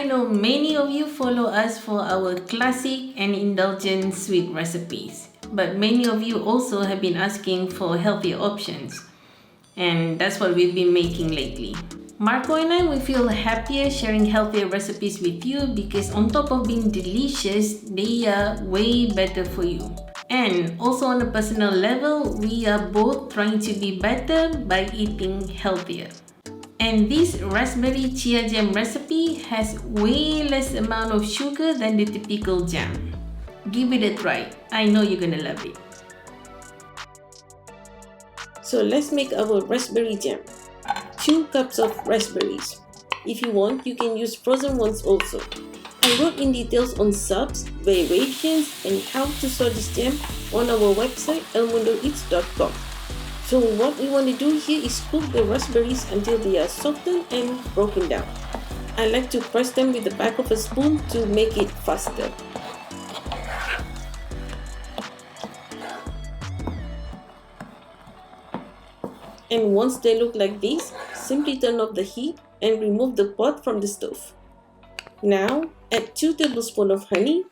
know many of you follow us for our classic and indulgent sweet recipes, but many of you also have been asking for healthier options, and that's what we've been making lately. Marco and I will feel happier sharing healthier recipes with you because on top of being delicious, they are way better for you. And also on a personal level, we are both trying to be better by eating healthier. And this raspberry chia jam recipe has way less amount of sugar than the typical jam. Give it a try. I know you're gonna love it. So let's make our raspberry jam. 2 cups of raspberries. If you want, you can use frozen ones also. I wrote in details on subs, variations, and how to store this jam on our website elmundoeats.com. So what we want to do here is cook the raspberries until they are softened and broken down. I like to press them with the back of a spoon to make it faster. And once they look like this, simply turn off the heat and remove the pot from the stove. Now, add 2 tablespoons of honey,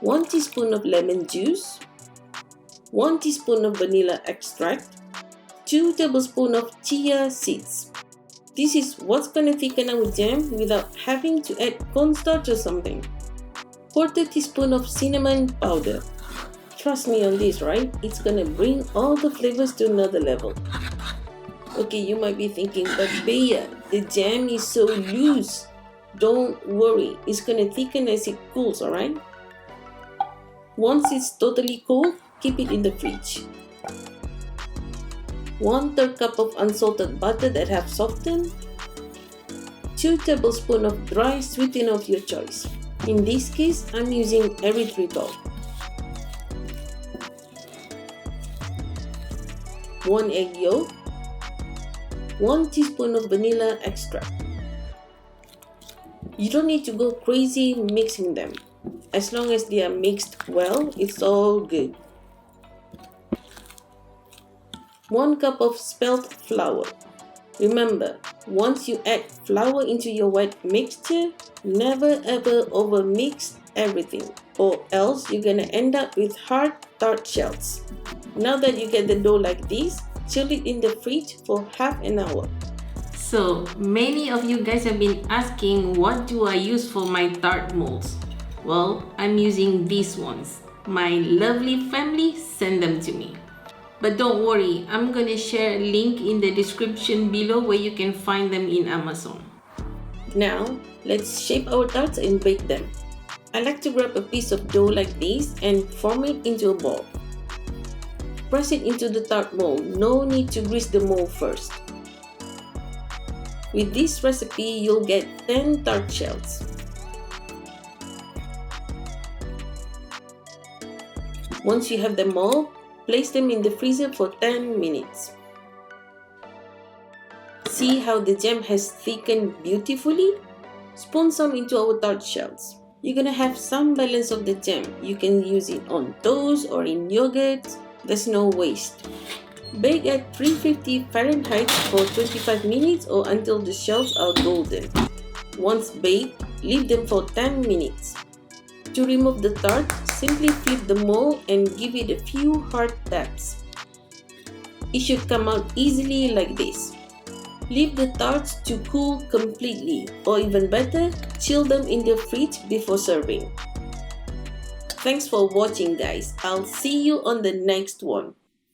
1 teaspoon of lemon juice, 1 teaspoon of vanilla extract, 2 tablespoons of chia seeds. This is what's going to thicken our jam without having to add cornstarch or something. 1/4 teaspoon of cinnamon powder. Trust me on this, right? It's gonna bring all the flavors to another level. Okay, you might be thinking, but Bea, the jam is so loose. Don't worry, it's gonna thicken as it cools, alright? Once it's totally cold, keep it in the fridge. 1/3 cup of unsalted butter that have softened. 2 tablespoons of dry sweetener of your choice. In this case, I'm using erythritol. 1 egg yolk, 1 teaspoon of vanilla extract. You don't need to go crazy mixing them. As long as they are mixed well, it's all good. 1 cup of spelt flour. Remember, once you add flour into your wet mixture, never ever overmix everything, or else you're gonna end up with hard tart shells. Now that you get the dough like this, chill it in the fridge for half an hour. So, many of you guys have been asking what do I use for my tart molds? Well, I'm using these ones. My lovely family sent them to me. But don't worry, I'm gonna share a link in the description below where you can find them in Amazon. Now, let's shape our tarts and bake them. I like to grab a piece of dough like this and form it into a ball. Press it into the tart mold. No need to grease the mold first. With this recipe, you'll get 10 tart shells. Once you have them all, place them in the freezer for 10 minutes. See how the jam has thickened beautifully? Spoon some into our tart shells. You're gonna have some balance of the jam. You can use it on toast or in yogurt. There's no waste. Bake at 350 Fahrenheit for 25 minutes or until the shells are golden. Once baked, leave them for 10 minutes. To remove the tart, simply flip the mold and give it a few hard taps. It should come out easily like this. Leave the tarts to cool completely, or even better, chill them in the fridge before serving. Thanks for watching, guys. I'll see you on the next one.